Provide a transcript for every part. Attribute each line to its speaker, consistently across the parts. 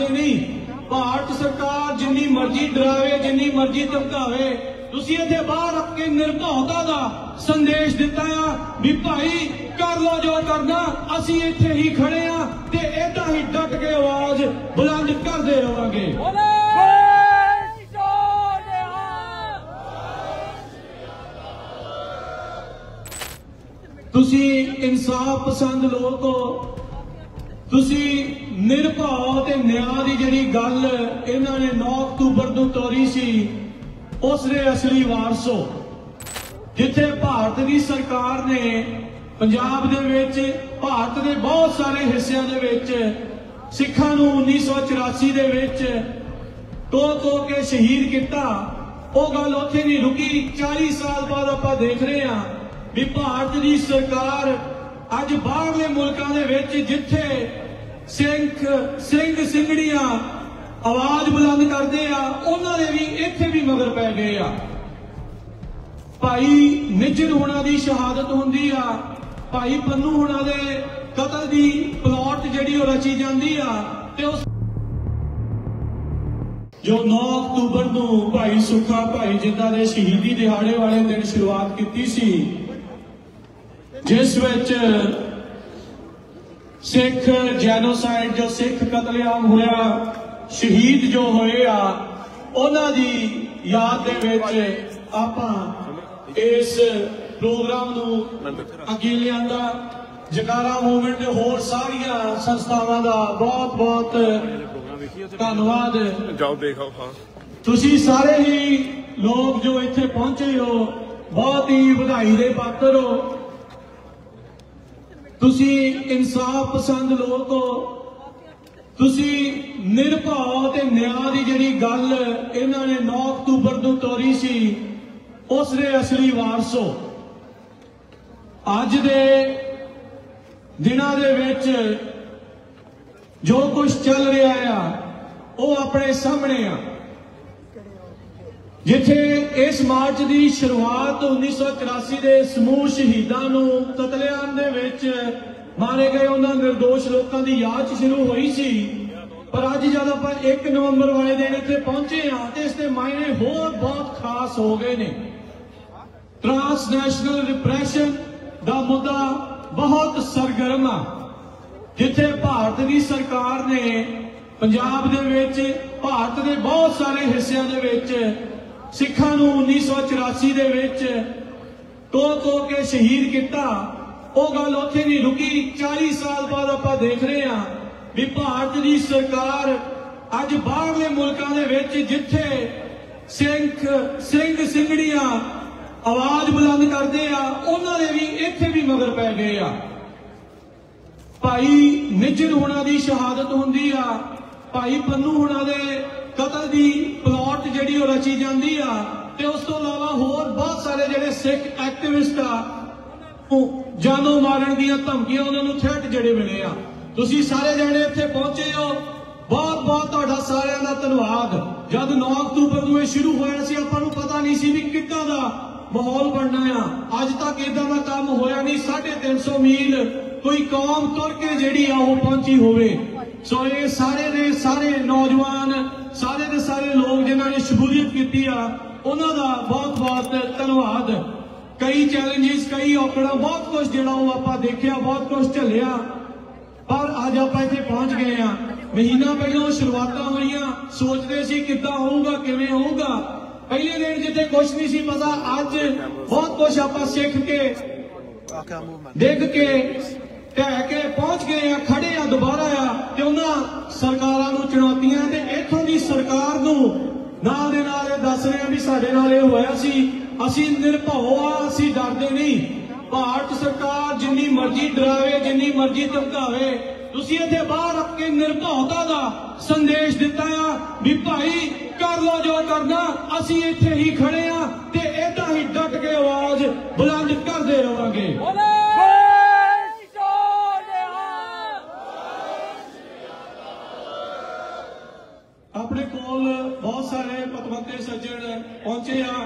Speaker 1: डरते नहीं। भारत सरकार जिन्नी मर्जी डरावे, जिन्नी मर्जी धमकावे, तुसीं इत्थे बाहर रख के निर्भयता का संदेश दिता है भी भाई कर लो जो करना, असीं इत्थे ही खड़े हाँ ते इदां ही डट के आवाज बुलंद करते रहांगे। तुसी इंसाफ पसंद लोग हो, तुसी निर्भाव ते न्याय की जिहड़ी गल इन्हां ने 9 अक्तूबर नूं तोरी सी उसदे असली वारस हो। जिथे भारत की सरकार ने पंजाब दे विच भारत के बहुत सारे हिस्सों दे विच सिखां नूं 1984 दे विच तो के शहीद किया, वो गल उत्थे नहीं रुकी। 40 साल बाद आपां देख रहे हैं भी भारत की सरकार अज बाहरले मुल्कां दे विच जिथे सिंह सिंगड़ियां आवाज बुलंद करते हैं, उन्होंने भी इत्थे भी मगर पै गए आ। भाई निजर होना की शहादत होंदी आ, भाई पन्नू होना दे कतल की प्लॉट जिहड़ी रची जाती आ, ते उस जो 9 अक्तूबर नूं भाई सुखा भाई जिंदा दे शहीदी दिहाड़े वाले दिन शुरुआत की सी, जिस विच सिख जैनोसाइड जो सिख कतलेआम होया, शहीद जो होए आ, उन्हां दी याद दे विच आपां इस प्रोग्राम नूं अगे लिआंदा। जकारा मूवमेंट दे होर सारियां संस्थावां दा बहुत बहुत धन्नवाद। जाओ देखो, हाँ तुसीं सारे ही लोग जो इत्थे पहुंचे हो बहुत ही बधाई दे पात्र हो। तुसी इंसाफ पसंद लोग हो, तुसी निर्भाव ते न्याय की जिहड़ी गल इन्हां ने 9 अक्तूबर नूं तोरी सी उसदे असली वारस हो। अज दे दिनां दे विच जो कुछ चल रहा है वो अपने सामने आ। जिथे इस मार्च की शुरुआत 1984 के समूह शहीदों नूं कतलेआम दे विच मारे गए उन्हां निर्दोष लोगों की याद शुरू हुई सी, पर अज जब आप 1 नवंबर वाले दिन इत्थे पहुंचे हाँ तो इसके मायने होर बहुत खास हो गए ने। ट्रांसनैशनल रिप्रैशन का मुद्दा बहुत सरगर्म आ। जिथे भारत की सरकार ने पंजाब दे विच भारत के बहुत सारे हिस्सों दे विच सिखां नूं 1984 दे विच तो के शहीद किया, वो गल उत्थे नहीं रुकी। 40 साल बाद आपां देख रहे हैं भी भारत की सरकार अज बाहरले मुल्कां दे विच जिथे सिंह सिंगड़ियां आवाज बुलंद करते हैं, उन्होंने भी इत्थे भी मगर पै गए आ। भाई निजर होना की शहादत होंदी आ, भाई पन्नू होना दे कतल की प्लॉट जिहड़ी रची जाती आ, ते उस तो इलावा होर बहुत सारे जिहड़े सिख एक्टिविस्ट आ जानों मारन दी धमकियां उन्होंने थ्रेट जिहड़े मिले आ। तुसीं सारे जणे इत्थे पहुंचे हो, बहुत बहुत तुहाडा सारिआं दा धन्नवाद। जब 9 अक्तूबर नूं शुरू होया सी आपां नूं पता नहीं सी भी किद्दां दा माहौल बनना आ। अज तक इदां दा काम होया नहीं। 350 मील कोई कौम तुर के जिहड़ी आ वो पहुंची होवे। सो ये सारे दे सारे नौजवान सारे दे सारे लोग जिन्हां ने शमूलियत की आ, उन्हां दा बहुत बहुत धन्नवाद। कई चैलेंजेस कई औकड़ां बहुत कुछ जिहड़ा वो आपां देखिया, बहुत कुछ झल्लिया, पर अज आपां इत्थे पहुंच गए हाँ। महीना पहलों शुरुआतां होईयां, सोचते सी किद्दां होऊगा किवें होऊगा। पहले दिन जिथे कुछ नहीं सी पता, अज बहुत कुछ आपां सीख के देख के ढह के पहुंच गए हैं, खड़े आ दोबारा आ ते उन्हां सरकारां नूं चुनौतियां ते इत्थों दी सरकार नूं नाल दे नाल दस रहे हैं भी साडे नाल इह होया सी, असीं निर्भव आ, असीं डरदे नहीं। भारत सरकार जिन्नी मर्जी डरावे, जिन्नी मर्जी धमकावे, तुसीं इत्थे बाहर रख के निर्भयता का संदेश दिता है भी भाई कर लो जो करना, असीं इत्थे ही खड़े हाँ ते इदां ही डट के आवाज बुलंद करते रहांगे। अपने कोल बहुत सारे पतवंते सज्जन पहुंचे आ,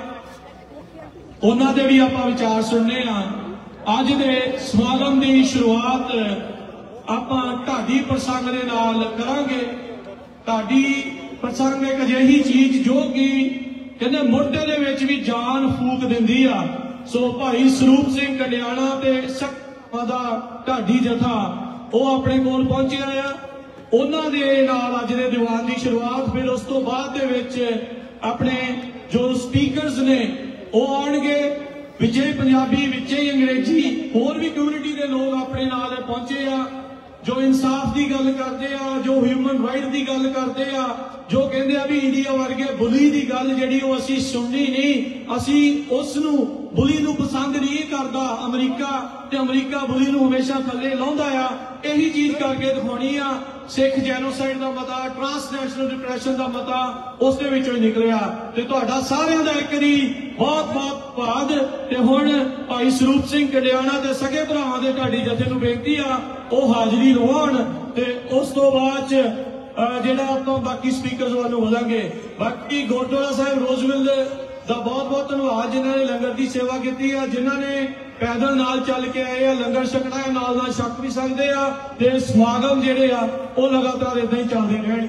Speaker 1: उन्हां दे भी आपां विचार सुनने आ। अज दे समागम की शुरुआत आपां ढाडी प्रसंग दे नाल करांगे। ढाडी प्रसंग एक अजिही चीज जो कि कहते मोटे दे विच भी जान फूक दिंदी आ। सो भाई स्वरूप सिंह कंडियाणा ते सखा दा ढाडी जथा वो अपने कोल पहुंचिया आ। उन्हां दे नाल अज दे दीवान की शुरुआत, फिर उस तो बाद दे विच अपने जो स्पीकर्स ने वो आउणगे, विचे पंजाबी विचे ही अंग्रेजी, होर भी कम्यूनिटी के लोग अपने नाल पहुंचे आ, जो इंसाफ की गल करते आ, जो ह्यूमन राइट की गल करते आ, जो कहते आ भी इंडिया वर्गे बुली की गल जिहड़ी वो असीं सुननी नहीं, असीं उसनूं बुली नूं पसंद नहीं करता अमरीका, ते अमरीका बुली नूं हमेशा थल्ले लाउंदा आ। यही चीज करके दिखाउणी आ। सिख जैनोसाइड का मता, ट्रांसनैशनल डिप्रैशन का मता उस दे विचों ही निकलिया। ते तुहाडा सारिआं दा इक वारी बहुत बहुत धन्नवाद। ते हुण भाई स्वरूप सिंह कंडियाणा ते सगे भरावां दे ढाडी जथे नूं बेनती आ वो हाजरी लवाउण, ते उस तो बाद जिहड़ा आपां बाकी स्पीकर्स वालों वधांगे। बाकी गुरुद्वारा साहिब रोजविल दा बहुत बहुत धन्नवाद जिन्हां ने लंगर की सेवा की है, जिन्हां ने पैदल नाल चल के आए हैं, लंगर छकना है, नाल नाल छक भी सकते हैं, ते समागम जिहड़े आ वो लगातार इदां ही चलदे रहण।